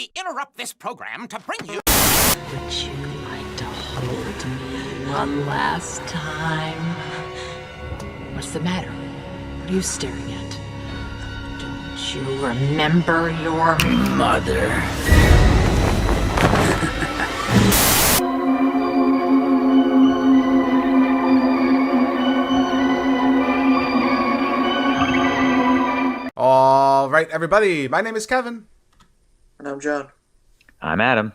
We interrupt this program to bring you... Would you like to hold me one last time? What's the matter? What are you staring at? Don't you remember your mother? All right, everybody. My name is Kevin. And I'm John. I'm Adam.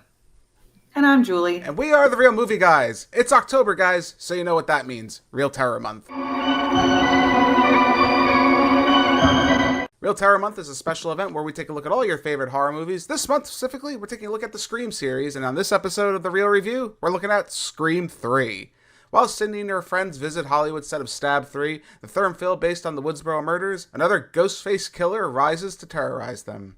And I'm Julie. And we are the Real Movie Guys. It's October, guys, so you know what that means. Real Terror Month. Real Terror Month is a special event where we take a look at all your favorite horror movies. This month, specifically, we're taking a look at the Scream series, and on this episode of The Real Review, we're looking at Scream 3. While Cindy and her friends visit Hollywood's set of Stab 3, the therm film based on the Woodsboro murders, another ghost-faced killer rises to terrorize them.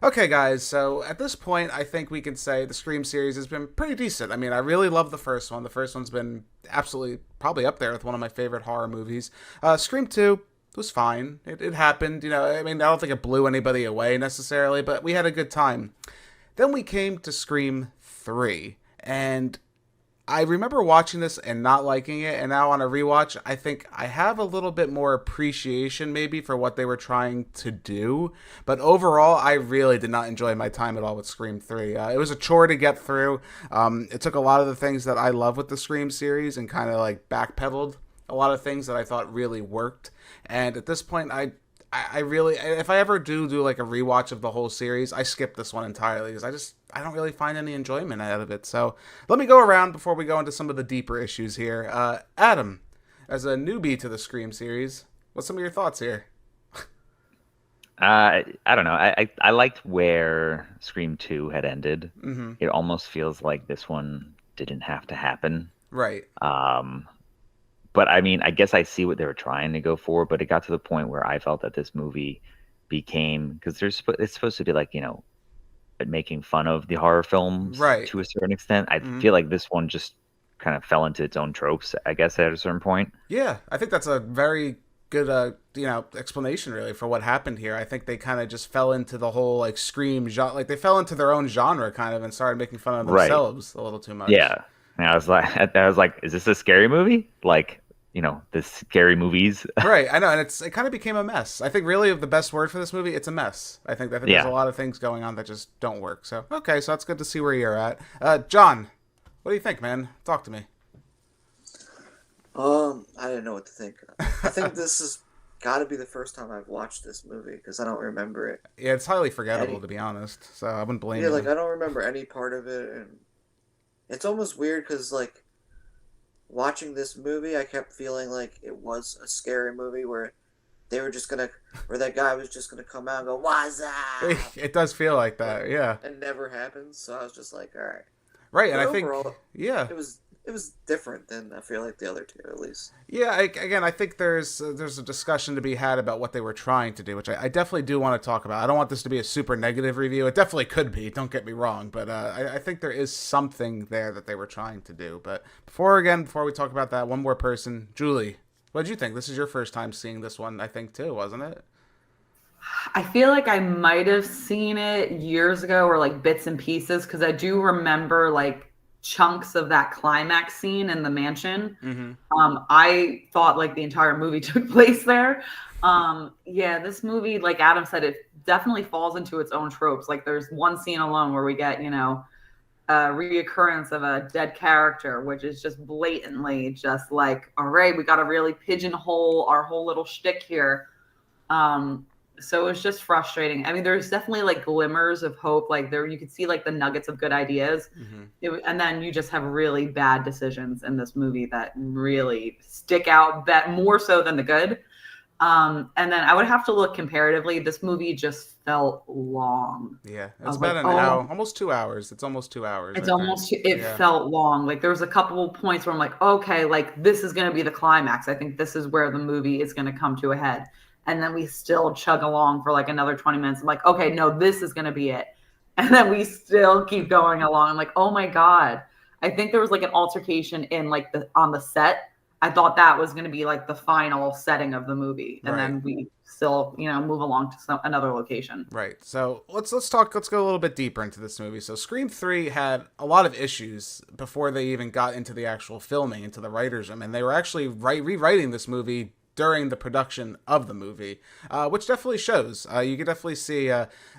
Okay, guys, so at this point, I think we can say the Scream series has been pretty decent. I mean, I really love the first one. The first one's been absolutely probably up there with one of my favorite horror movies. Scream 2 was fine. It happened, you know. I mean, I don't think it blew anybody away necessarily, but we had a good time. Then we came to Scream 3, and I remember watching this and not liking it, and now on a rewatch, I think I have a little bit more appreciation maybe for what they were trying to do. But overall, I really did not enjoy my time at all with Scream 3. It was a chore to get through. It took a lot of the things that I love with the Scream series and kind of like backpedaled a lot of things that I thought really worked. And at this point, I really, if I ever do like a rewatch of the whole series, I skip this one entirely because I don't really find any enjoyment out of it. So let me go around before we go into some of the deeper issues here. Adam, as a newbie to the Scream series, what's some of your thoughts here? I don't know. I liked where Scream 2 had ended. Mm-hmm. It almost feels like this one didn't have to happen. Right. But I mean, I guess I see what they were trying to go for, but it got to the point where I felt that this movie became, because it's supposed to be like, you know, making fun of the horror films, right, to a certain extent. I feel like this one just kind of fell into its own tropes, I guess, at a certain point. Yeah, I think that's a very good, explanation really for what happened here. I think they kind of just fell into the whole like Scream genre, like they fell into their own genre kind of and started making fun of themselves a little too much. Yeah. And I was like, is this a scary movie? Like, you know, the scary movies. Right, I know, and it kind of became a mess. I think really the best word for this movie, it's a mess. I think there's a lot of things going on that just don't work. So, okay, so that's good to see where you're at. John, what do you think, man? Talk to me. I didn't know what to think. I think this has got to be the first time I've watched this movie because I don't remember it. Yeah, it's highly forgettable, to be honest, so I wouldn't blame you. Yeah, like, I don't remember any part of it, and it's almost weird because, like, watching this movie, I kept feeling like it was a scary movie where they were just gonna, where that guy was just gonna come out and go, "What's up?" It does feel like that, yeah. It never happens, so I was just like, all right. Right, but and overall, I think, yeah, it was different than I feel like the other two, at least. Yeah, I think there's a discussion to be had about what they were trying to do, which I definitely do want to talk about. I don't want this to be a super negative review. It definitely could be, don't get me wrong, but I think there is something there that they were trying to do. But before we talk about that, one more person, Julie, what did you think? This is your first time seeing this one, I think, too, wasn't it? I feel like I might have seen it years ago or like bits and pieces because I do remember like chunks of that climax scene in the mansion. Mm-hmm. I thought like the entire movie took place there. This movie, like Adam said, it definitely falls into its own tropes. Like there's one scene alone where we get, you know, a reoccurrence of a dead character, which is just blatantly just like, all right, we got to really pigeonhole our whole little shtick here. So it was just frustrating. I mean, there's definitely like glimmers of hope. Like there, you could see like the nuggets of good ideas. Mm-hmm. And then you just have really bad decisions in this movie that really stick out more so than the good. And then I would have to look comparatively. This movie just felt long. Yeah, it's about an hour, almost 2 hours. It's almost 2 hours. It felt long. Like there was a couple points where I'm like, okay, like this is going to be the climax. I think this is where the movie is going to come to a head. And then we still chug along for like another 20 minutes. I'm like, okay, no, this is going to be it. And then we still keep going along. I'm like, oh my God. I think there was like an altercation in like on the set I thought that was going to be like the final setting of the movie, and Right. then we still, move along to another location. Right. So let's go a little bit deeper into this movie. So Scream 3 had a lot of issues before they even got into the actual filming, into the writers' room, and they were actually rewriting this movie during the production of the movie, which definitely shows. You can definitely see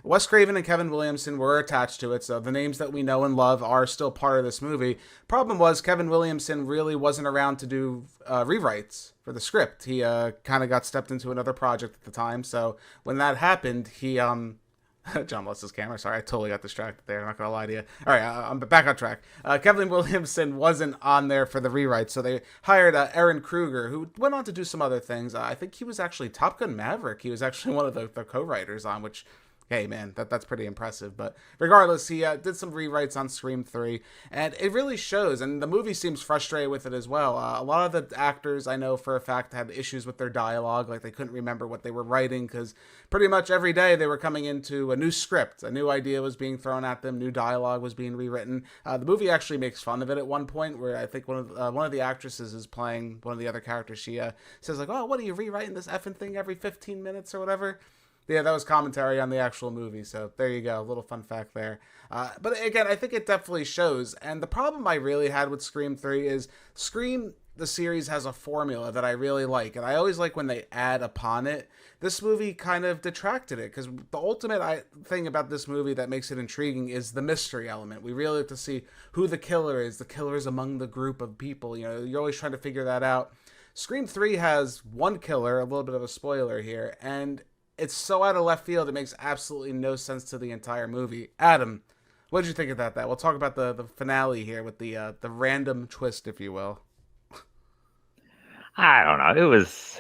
Wes Craven and Kevin Williamson were attached to it, so the names that we know and love are still part of this movie. Problem was, Kevin Williamson really wasn't around to do rewrites for the script. He kind of got stepped into another project at the time, so when that happened, he John lost his camera. Sorry, I totally got distracted there. I'm not gonna lie to you. All right, I'm back on track. Kevin Williamson wasn't on there for the rewrite, so they hired Aaron Kruger, who went on to do some other things. I think he was actually Top Gun Maverick. He was actually one of the co-writers on, which, hey man, that's pretty impressive. But regardless, he did some rewrites on Scream 3, and it really shows, and the movie seems frustrated with it as well. A lot of the actors, I know for a fact, had issues with their dialogue, like they couldn't remember what they were writing, because pretty much every day they were coming into a new script, a new idea was being thrown at them, new dialogue was being rewritten. The movie actually makes fun of it at one point, where I think one of the actresses is playing one of the other characters. She says like, "Oh, what are you rewriting this effing thing every 15 minutes or whatever?" Yeah, that was commentary on the actual movie, so there you go, a little fun fact there. But again, I think it definitely shows, and the problem I really had with Scream 3 is Scream, the series, has a formula that I really like, and I always like when they add upon it. This movie kind of detracted it, because the ultimate thing about this movie that makes it intriguing is the mystery element. We really have to see who the killer is. The killer is among the group of people, you're always trying to figure that out. Scream 3 has one killer, a little bit of a spoiler here, and it's so out of left field, it makes absolutely no sense to the entire movie. Adam, what did you think about that? We'll talk about the finale here with the random twist, if you will. I don't know. It was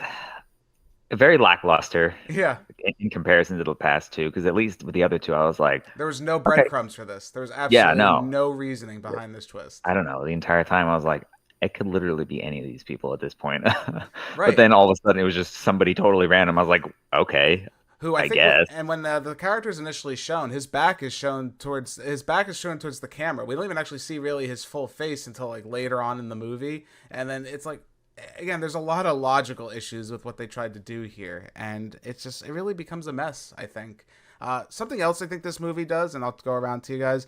very lackluster. Yeah. In comparison to the past two, because at least with the other two, I was like, there was no breadcrumbs for this. There was absolutely no reasoning behind this twist. I don't know. The entire time I was like, it could literally be any of these people at this point. Right. But then all of a sudden it was just somebody totally random. I was like, okay. Who I think, guess. And when the character is initially shown, his back is shown towards the camera. We don't even actually see really his full face until like later on in the movie. And then it's like, again, there's a lot of logical issues with what they tried to do here, and it really becomes a mess, I think. Something else I think this movie does, and I'll go around to you guys.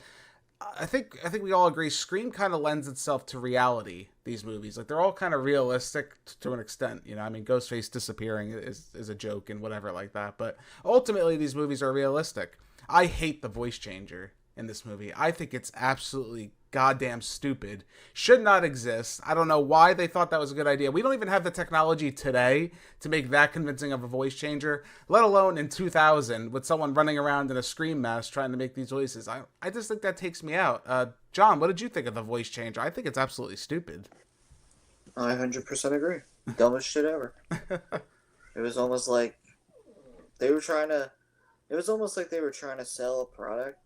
I think we all agree Scream kind of lends itself to reality, these movies. Like, they're all kind of realistic to an extent, I mean, Ghostface disappearing is a joke and whatever like that, but ultimately these movies are realistic. I hate the voice changer in this movie. I think it's absolutely goddamn stupid. Should not exist. I don't know why they thought that was a good idea. We don't even have the technology today to make that convincing of a voice changer, let alone in 2000 with someone running around in a Scream mask trying to make these voices. I just think that takes me out. John, what did you think of the voice changer? I think it's absolutely stupid. I 100% agree. Dumbest shit ever. It was almost like they were trying to sell a product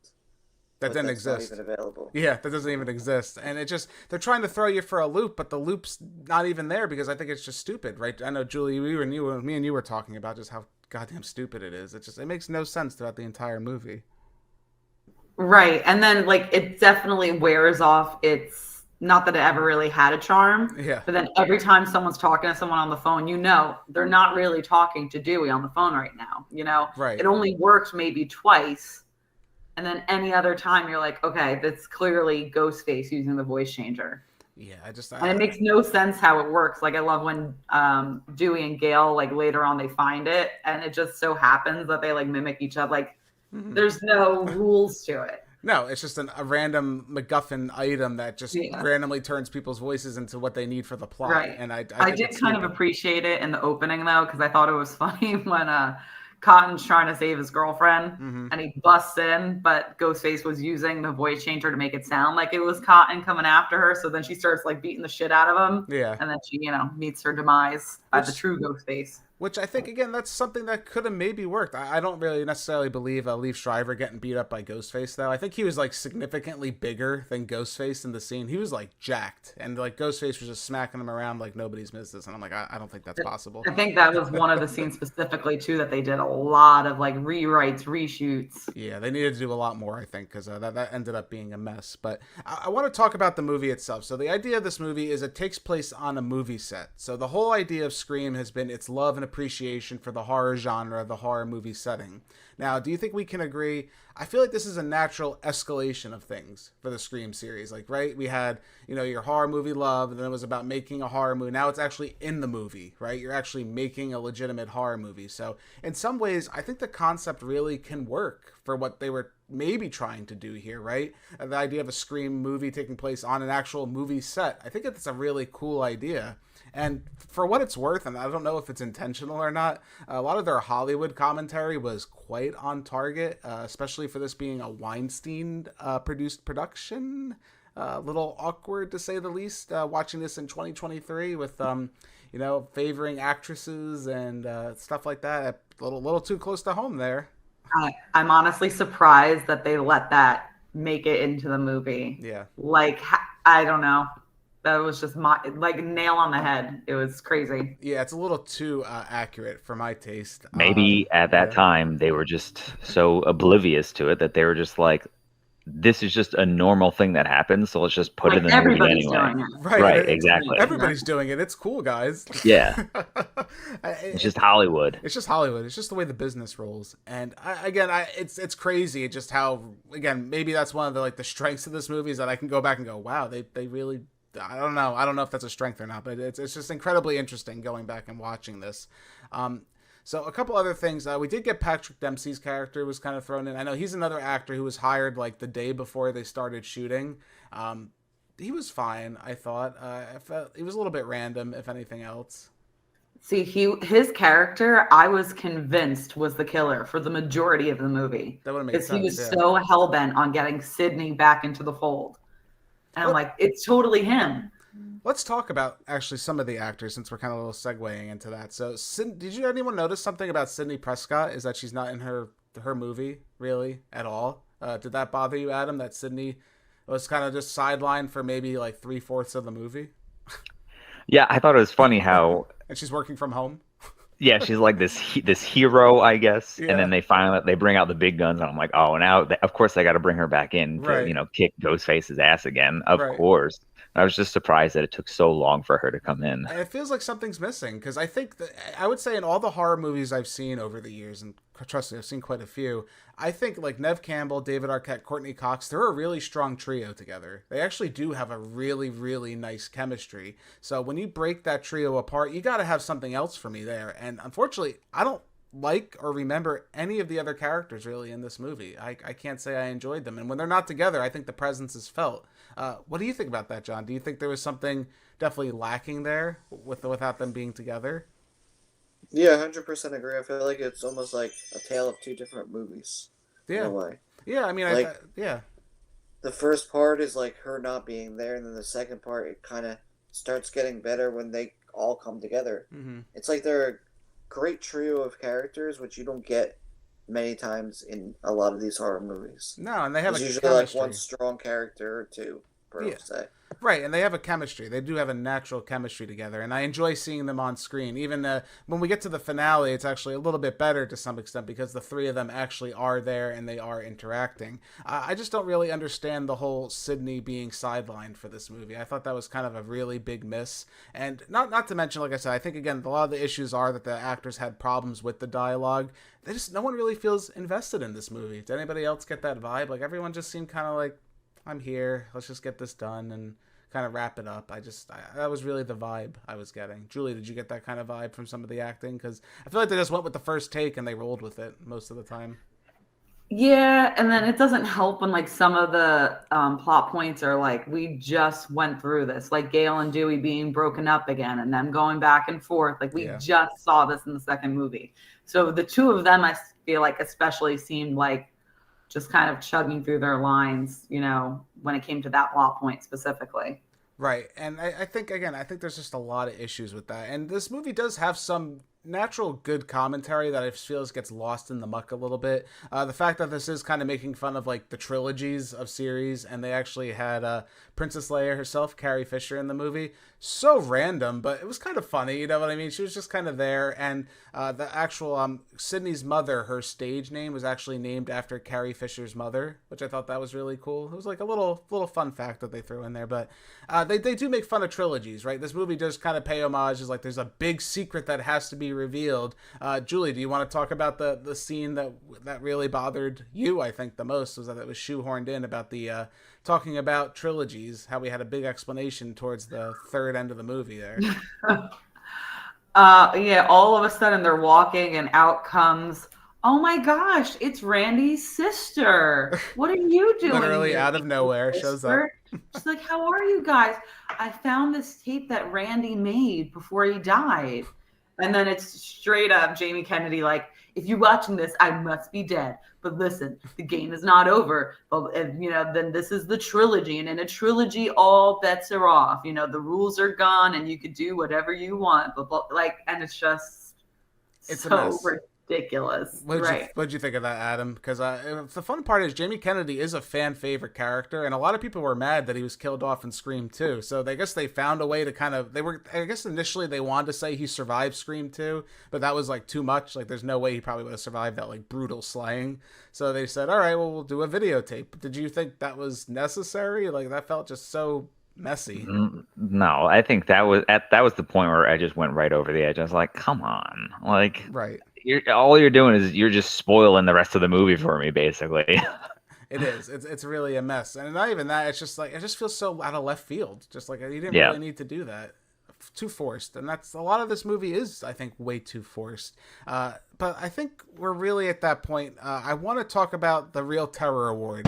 that didn't exist. Not even available. Yeah, that doesn't even exist. And they're trying to throw you for a loop, but the loop's not even there because I think it's just stupid, right? I know, Julie, me and you were talking about just how goddamn stupid it is. It makes no sense throughout the entire movie. Right. And then like it definitely wears off. It's not that it ever really had a charm. Yeah. But then every time someone's talking to someone on the phone, they're not really talking to Dewey on the phone right now. Right. It only worked maybe twice. And then any other time you're like, okay, that's clearly Ghostface using the voice changer. Yeah, and it makes no sense how it works. Like I love when Dewey and Gale, like later on they find it and it just so happens that they like mimic each other. Like there's no rules to it. No, it's just a random MacGuffin item that just randomly turns people's voices into what they need for the plot. Right. And I did kind of appreciate it in the opening though, because I thought it was funny when Cotton's trying to save his girlfriend and he busts in, but Ghostface was using the voice changer to make it sound like it was Cotton coming after her. So then she starts like beating the shit out of him. Yeah. And then she, meets her demise by the true Ghostface. Which I think, again, that's something that could have maybe worked. I don't really necessarily believe Liev Schreiber getting beat up by Ghostface, though. I think he was, like, significantly bigger than Ghostface in the scene. He was, like, jacked. And, like, Ghostface was just smacking him around like nobody's business. And I'm like, I don't think that's possible. I think that was one of the scenes specifically, too, that they did a lot of, like, rewrites, reshoots. Yeah, they needed to do a lot more, I think, because that ended up being a mess. But I want to talk about the movie itself. So the idea of this movie is it takes place on a movie set. So the whole idea of Scream has been its love and appreciation for the horror genre, the horror movie setting. Now, do you think we can agree? I feel like this is a natural escalation of things for the Scream series. Like, right, we had, your horror movie love, and then it was about making a horror movie. Now it's actually in the movie, right? You're actually making a legitimate horror movie. So in some ways, I think the concept really can work for what they were maybe trying to do here, right? The idea of a Scream movie taking place on an actual movie set. I think it's a really cool idea. And for what it's worth, and I don't know if it's intentional or not, a lot of their Hollywood commentary was quite on target, especially for this being a Weinstein produced production. A little awkward, to say the least, watching this in 2023 with, favoring actresses and stuff like that. A little too close to home there. I'm honestly surprised that they let that make it into the movie. Yeah. Like, I don't know. That was just nail on the head. It was crazy. Yeah, it's a little too accurate for my taste. Maybe at that time they were just so oblivious to it that they were just like, this is just a normal thing that happens, so let's just put it in the movie anyway. Doing it. Right, exactly. Everybody's doing it. It's cool, guys. Yeah. It's just Hollywood. It's just Hollywood. It's just the way the business rolls. And it's crazy just how, again, maybe that's one of the strengths of this movie is that I can go back and go, wow, they really, I don't know if that's a strength or not, but it's just incredibly interesting going back and watching this. So a couple other things. We did get Patrick Dempsey's character was kind of thrown in. I know he's another actor who was hired like the day before they started shooting. He was fine, I thought. I felt he was a little bit random, if anything else. See, his character, I was convinced was the killer for the majority of the movie. That would have made sense. Because he was so hell-bent on getting Sidney back into the fold. And I'm like, it's totally him. Let's talk about actually some of the actors since we're kind of a little segueing into that. So, did anyone notice something about Sidney Prescott? Is that she's not in her movie really at all? Did that bother you, Adam? That Sidney was kind of just sidelined for maybe like 3/4 of the movie? Yeah, I thought it was funny how. And she's working from home. Yeah, she's like this hero, I guess. Yeah. And then they bring out the big guns, and I'm like, oh, now of course they got to bring her back in to Right. Kick Ghostface's ass again. Of Right. course. I was just surprised that it took so long for her to come in. And it feels like something's missing because I think I would say in all the horror movies I've seen over the years, and trust me, I've seen quite a few. I think like Neve Campbell, David Arquette, Courtney Cox, they're a really strong trio together. They actually do have a really, really nice chemistry. So when you break that trio apart, you got to have something else for me there. And unfortunately, I don't like or remember any of the other characters really in this movie. I can't say I enjoyed them. And when they're not together, I think the presence is felt. What do you think about that, John? Do you think there was something definitely lacking there without them being together? Yeah, 100% agree. I feel like it's almost like a tale of two different movies. Yeah. In a way. Yeah, I mean, Like- yeah. The first part is like her not being there, and then the second part, it kind of starts getting better when they all come together. Mm-hmm. It's like they're a great trio of characters, which you don't get many times in a lot of these horror movies. No, and they have There's a usually like chemistry. one strong character or two per Yeah. se. Right, and they have a chemistry. They do have a natural chemistry together, and I enjoy seeing them on screen. Even when we get to the finale, it's actually a little bit better to some extent because the three of them actually are there and they are interacting. I just don't really understand the whole Sidney being sidelined for this movie. I thought that was kind of a really big miss, and not to mention, like I said, I think again a lot of the issues are that the actors had problems with the dialogue. No one really feels invested in this movie. Did anybody else get that vibe? Like everyone just seemed kind of like, I'm here, let's just get this done and kind of wrap it up. That was really the vibe I was getting. Julie, did you get that kind of vibe from some of the acting? Because I feel like they just went with the first take and they rolled with it most of the time. Yeah, and then it doesn't help when like some of the plot points are like, we just went through this, like Gail and Dewey being broken up again and them going back and forth. Like we just saw this in the second movie. So the two of them, I feel like especially seemed like just kind of chugging through their lines, when it came to that plot point specifically. Right. And I think there's just a lot of issues with that. And this movie does have some natural good commentary that I feel gets lost in the muck a little bit. The fact that this is kind of making fun of like the trilogies of series, and they actually had Princess Leia herself, Carrie Fisher, in the movie. So random, but it was kind of funny. You know what I mean? She was just kind of there, and the actual Sydney's mother, her stage name was actually named after Carrie Fisher's mother, which I thought that was really cool. It was like a little fun fact that they threw in there, but they do make fun of trilogies, right? This movie does kind of pay homage. Is like there's a big secret that has to be revealed. Julie, do you want to talk about the scene that really bothered you? I think the most was that it was shoehorned in about the talking about trilogies, how we had a big explanation towards the third end of the movie there. Yeah, all of a sudden they're walking and out comes, oh my gosh, it's Randy's sister. What are you doing? Literally here, out of nowhere shows up. She's like, how are you guys? I found this tape that Randy made before he died. And then it's straight up Jamie Kennedy like, if you're watching this, I must be dead. But listen, the game is not over. But then this is the trilogy, and in a trilogy, all bets are off. The rules are gone, and you could do whatever you want. But and it's just so ridiculous. What'd you think of that, Adam? Because the fun part is Jamie Kennedy is a fan favorite character, and a lot of people were mad that he was killed off in Scream 2. So I guess they found a way to I guess initially they wanted to say he survived Scream 2, but that was like too much. Like there's no way he probably would have survived that like brutal slaying. So they said, all right, well, we'll do a videotape. Did you think that was necessary? Like that felt just so messy. No, I think that was the point where I just went right over the edge. I was like, come on, like, right. All you're doing is you're just spoiling the rest of the movie for me, basically. It is. It's really a mess, and not even that. It's just like it just feels so out of left field. Just like you didn't really need to do that. Too forced, and that's a lot of this movie is, I think, way too forced. But I think we're really at that point. I want to talk about the Real Terror Award.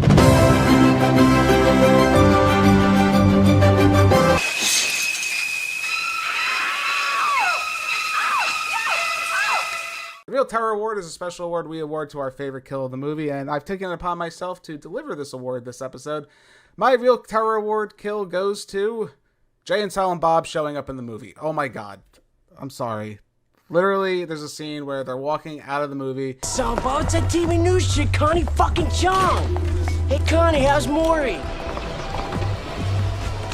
The Real Terror Award is a special award we award to our favorite kill of the movie, and I've taken it upon myself to deliver this award this episode. My Real Terror Award kill goes to Jay and Silent Bob showing up in the movie. Oh my god. I'm sorry. Literally, there's a scene where they're walking out of the movie. Silent Bob, it's that TV news shit, Connie fucking Chung. Hey Connie, how's Maury?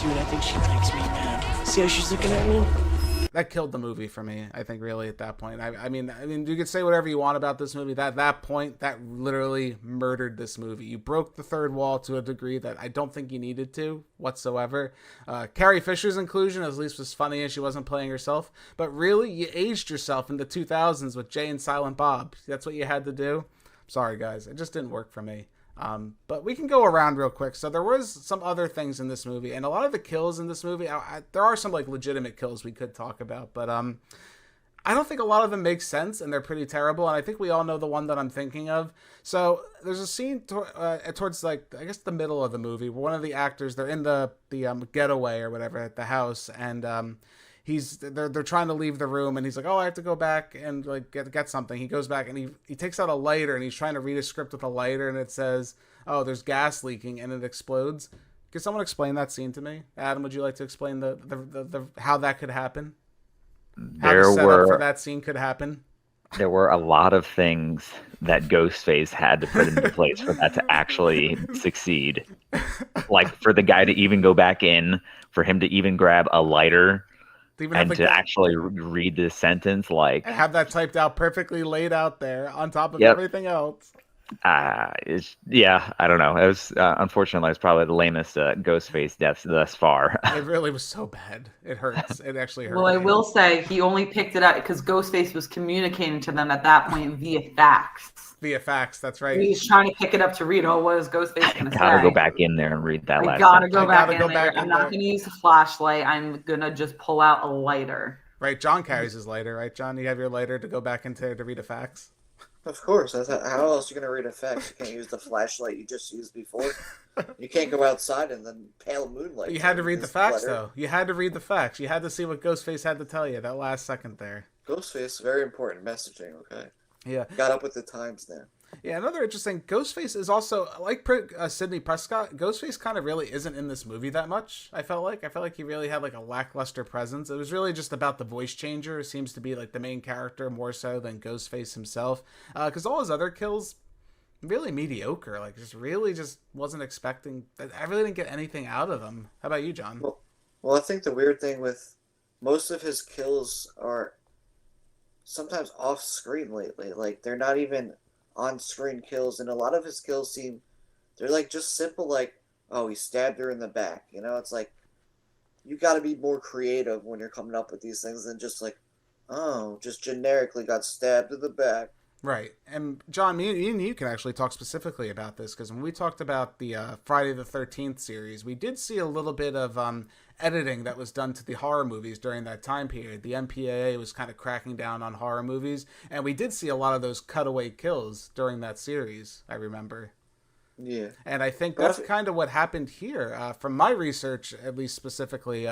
Dude, I think she likes me, man. See how she's looking at me? That killed the movie for me, I think, really, at that point. I mean, you could say whatever you want about this movie. That point, that literally murdered this movie. You broke the third wall to a degree that I don't think you needed to whatsoever. Carrie Fisher's inclusion at least was funny as she wasn't playing herself. But really, you aged yourself in the 2000s with Jay and Silent Bob. That's what you had to do? Sorry, guys. It just didn't work for me. But we can go around real quick. So there was some other things in this movie, and a lot of the kills in this movie, there are some like legitimate kills we could talk about, but I don't think a lot of them make sense, and they're pretty terrible. And I think we all know the one that I'm thinking of. So there's a scene towards like I guess the middle of the movie where one of the actors, they're in the getaway or whatever at the house, and they're trying to leave the room, and he's like, oh, I have to go back and like get something. He goes back and he takes out a lighter, and he's trying to read a script with a lighter, and it says, oh, there's gas leaking, and it explodes. Can someone explain that scene to me? Adam, would you like to explain the how that could happen? How the setup for that scene could happen? There were a lot of things that Ghostface had to put into place for that to actually succeed. Like for the guy to even go back in, for him to even grab a lighter, and to actually read this sentence, like have that typed out perfectly laid out there on top of everything else. I don't know. It was unfortunately it's probably the lamest Ghostface death thus far. It really was so bad. It hurts. It actually hurts. Well, I will say he only picked it up because Ghostface was communicating to them at that point via fax. Via fax, that's right. He's trying to pick it up to read. Oh, what is Ghostface going to say? Gotta go back in there and read that last. I gotta go back in there. I'm not going to use a flashlight. I'm gonna just pull out a lighter. Right, John carries his lighter. Right, John, you have your lighter to go back into there to read a fax. Of course. How else are you going to read a fax? You can't use the flashlight you just used before. You can't go outside in the pale moonlight. You had to read the fax, though. You had to read the fax. You had to see what Ghostface had to tell you that last second there. Ghostface, very important messaging, okay? Yeah. Got up with the times there. Yeah, another interesting, Ghostface is also, like Sidney Prescott, Ghostface kind of really isn't in this movie that much, I felt like he really had like a lackluster presence. It was really just about the voice changer, who seems to be like the main character more so than Ghostface himself. Because all his other kills, really mediocre, like just wasn't expecting, I really didn't get anything out of them. How about you, John? Well, I think the weird thing with most of his kills are sometimes off screen lately. Like, they're not even on screen kills, and a lot of his kills they're like just simple, like, oh, he stabbed her in the back. You know, it's like, you got to be more creative when you're coming up with these things than just like, oh, just generically got stabbed in the back. Right. And John, me and you can actually talk specifically about this, because when we talked about the Friday the 13th series, we did see a little bit of editing that was done to the horror movies during that time period. The MPAA was kind of cracking down on horror movies, and we did see a lot of those cutaway kills during that series, I remember. Yeah. And I think that's kind of what happened here. From my research, at least specifically,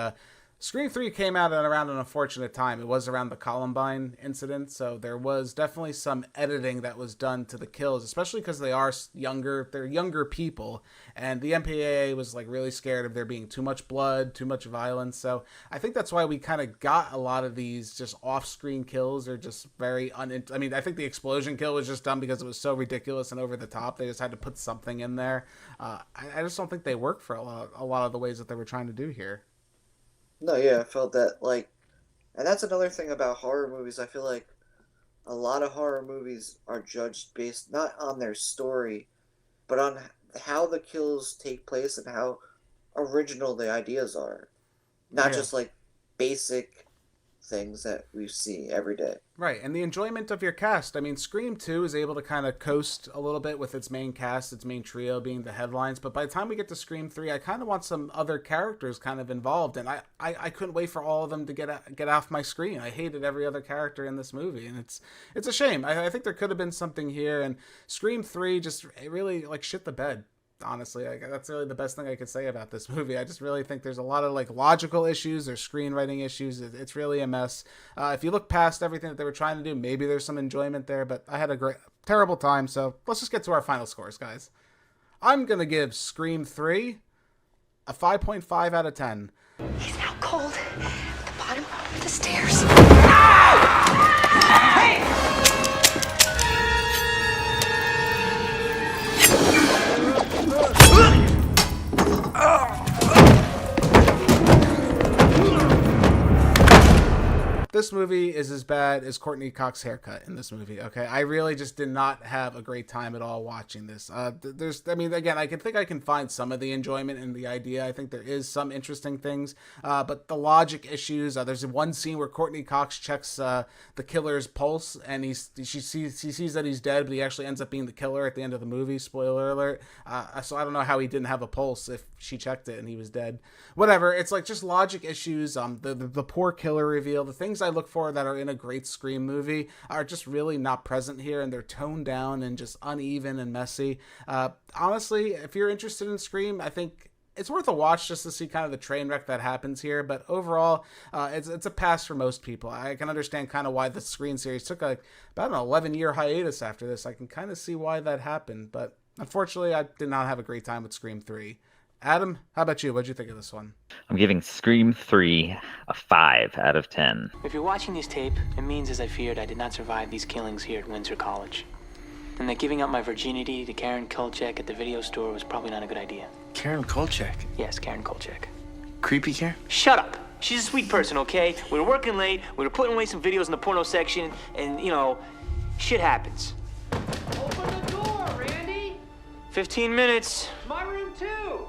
Scream 3 came out at around an unfortunate time. It was around the Columbine incident, so there was definitely some editing that was done to the kills, especially because they're younger people, and the MPAA was like really scared of there being too much blood, too much violence. So I think that's why we kind of got a lot of these just off-screen kills, or just very I mean, I think the explosion kill was just done because it was so ridiculous and over the top. They just had to put something in there. I just don't think they work for a lot of the ways that they were trying to do here. No, yeah, I felt that, like, and that's another thing about horror movies. I feel like a lot of horror movies are judged based not on their story, but on how the kills take place and how original the ideas are. Not just, like, basic things that we see every day. Right, and the enjoyment of your cast. I mean, Scream 2 is able to kind of coast a little bit with its main cast, its main trio being the headlines, but by the time we get to Scream 3, I kind of want some other characters kind of involved, and I couldn't wait for all of them to get off my screen. I hated every other character in this movie, and it's a shame. I think there could have been something here, and Scream 3 just really, like, shit the bed. Honestly, that's really the best thing I could say about this movie. I just really think there's a lot of like logical issues or screenwriting issues. It's really a mess. If you look past everything that they were trying to do, maybe there's some enjoyment there, but I had a terrible time. So let's just get to our final scores, guys. I'm going to give Scream 3 a 5.5 out of 10. He's now cold at the bottom of the stairs. This movie is as bad as Courtney Cox's haircut in this movie. Okay, I really just did not have a great time at all watching this. I mean, again, I can find some of the enjoyment in the idea. I think there is some interesting things, but the logic issues. There's one scene where Courtney Cox checks the killer's pulse, and he sees that he's dead, but he actually ends up being the killer at the end of the movie. Spoiler alert. So I don't know how he didn't have a pulse if she checked it and he was dead. Whatever. It's like just logic issues. The poor killer reveal. The things I look for that are in a great Scream movie are just really not present here, and they're toned down and just uneven and messy. Honestly, if you're interested in Scream, I think it's worth a watch just to see kind of the train wreck that happens here. But overall, it's a pass for most people. I can understand kind of why the Scream series took about an 11-year hiatus after this. I can kind of see why that happened, but unfortunately, I did not have a great time with Scream 3. Adam, how about you? What'd you think of this one? I'm giving Scream 3 a 5 out of 10. If you're watching this tape, it means, as I feared, I did not survive these killings here at Windsor College. And that giving up my virginity to Karen Kolchak at the video store was probably not a good idea. Karen Kolchak? Yes, Karen Kolchak. Creepy Karen? Shut up! She's a sweet person, okay? We were working late, we were putting away some videos in the porno section, and, you know, shit happens. Open the door, Randy! 15 minutes. My room too!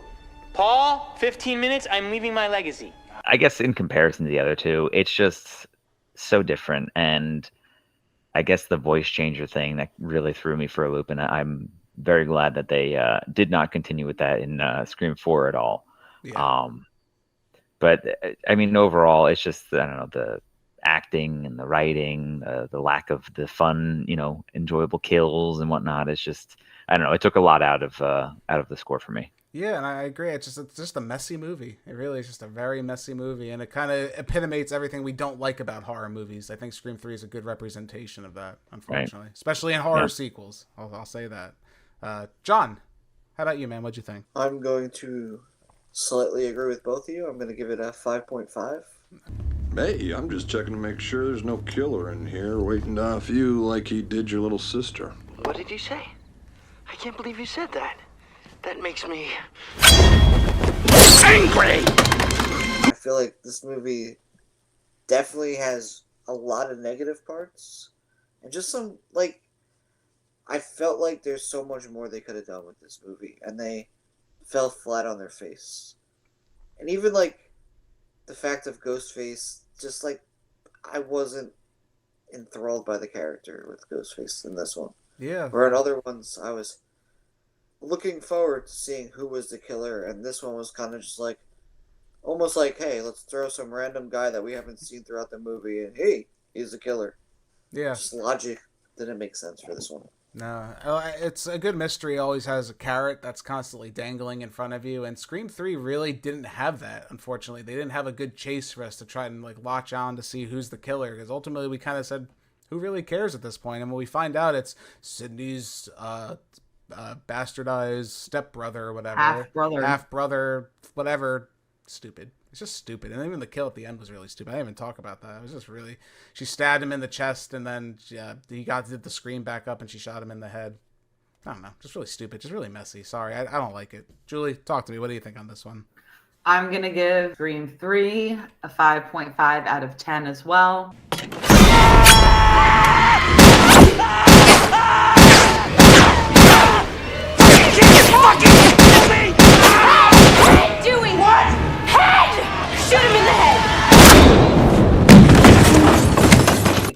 Paul, 15 minutes, I'm leaving my legacy. I guess in comparison to the other two, it's just so different. And I guess the voice changer thing that really threw me for a loop. And I'm very glad that they did not continue with that in Scream 4 at all. Yeah. But I mean, overall, it's just, I don't know, the acting and the writing, the lack of the fun, enjoyable kills and whatnot. It's just I don't know. It took a lot out of the score for me. Yeah, and I agree. It's just a messy movie. It really is just a very messy movie, and it kind of epitomates everything we don't like about horror movies. I think Scream 3 is a good representation of that, unfortunately, especially in horror sequels. I'll say that. John, how about you, man? What'd you think? I'm going to slightly agree with both of you. I'm going to give it a 5.5. Hey, I'm just checking to make sure there's no killer in here waiting to off you like he did your little sister. What did you say? I can't believe you said that. That makes me angry! I feel like this movie definitely has a lot of negative parts. And just some, like, I felt like there's so much more they could have done with this movie. And they fell flat on their face. And even, like, the fact of Ghostface, just, like, I wasn't enthralled by the character with Ghostface in this one. Yeah. Where in other ones, I was looking forward to seeing who was the killer, and this one was kind of just like, almost like, hey, let's throw some random guy that we haven't seen throughout the movie, and hey, he's the killer. Yeah. Just logic didn't make sense for this one. No, it's a good mystery. Always has a carrot that's constantly dangling in front of you, and Scream 3 really didn't have that. Unfortunately, they didn't have a good chase for us to try and like latch on to see who's the killer, because ultimately we kind of said, who really cares at this point? And when we find out it's Sidney's bastardized stepbrother or whatever, half brother, whatever. Stupid. It's just stupid. And even the kill at the end was really stupid. I didn't even talk about that. It was just really, she stabbed him in the chest, and then he did the scream back up, and she shot him in the head. I don't know. Just really stupid. Just really messy. Sorry, I don't like it. Julie, talk to me. What do you think on this one? I'm gonna give Scream 3 a 5.5 out of 10 as well.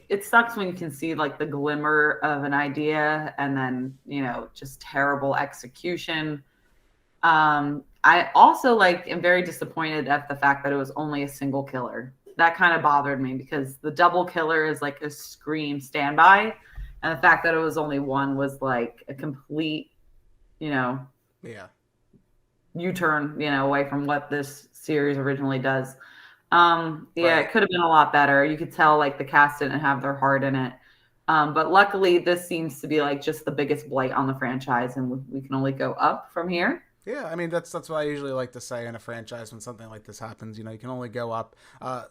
It sucks when you can see like the glimmer of an idea and then, you know, just terrible execution. I also am very disappointed at the fact that it was only a single killer. That kind of bothered me because the double killer is like a Scream standby, and the fact that it was only one was like a complete, U-turn, away from what this series originally does. It could have been a lot better. You could tell like the cast didn't have their heart in it. But luckily this seems to be like just the biggest blight on the franchise, and we can only go up from here. Yeah, I mean, that's what I usually like to say in a franchise when something like this happens. You know, you can only go up.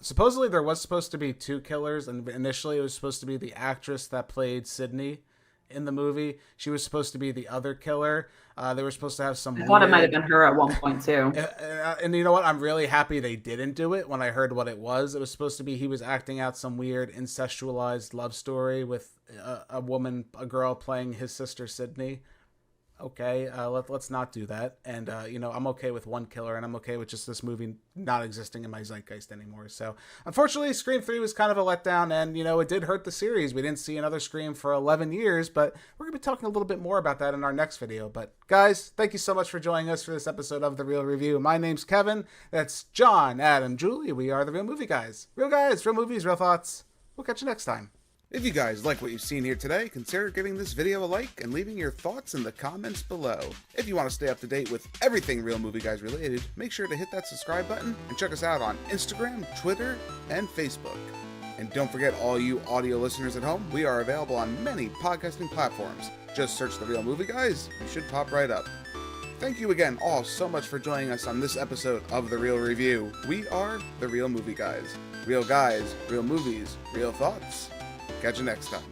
Supposedly there was supposed to be two killers, and initially it was supposed to be the actress that played Sidney in the movie. She was supposed to be the other killer. They were supposed to have some I thought it might have been her at one point too. And you know what? I'm really happy they didn't do it. When I heard what it was supposed to be he was acting out some weird incestualized love story with a girl playing his sister Sidney. Okay, let's not do that. And, I'm okay with one killer, and I'm okay with just this movie not existing in my zeitgeist anymore. So, unfortunately, Scream 3 was kind of a letdown, and, it did hurt the series. We didn't see another Scream for 11 years, but we're going to be talking a little bit more about that in our next video. But, guys, thank you so much for joining us for this episode of The Real Review. My name's Kevin. That's John, Adam, Julie. We are The Real Movie Guys. Real guys, real movies, real thoughts. We'll catch you next time. If you guys like what you've seen here today, consider giving this video a like and leaving your thoughts in the comments below. If you want to stay up to date with everything Real Movie Guys related, make sure to hit that subscribe button and check us out on Instagram, Twitter, and Facebook. And don't forget, all you audio listeners at home, we are available on many podcasting platforms. Just search The Real Movie Guys, you should pop right up. Thank you again all so much for joining us on this episode of The Real Review. We are The Real Movie Guys. Real guys, real movies, real thoughts. Catch you next time.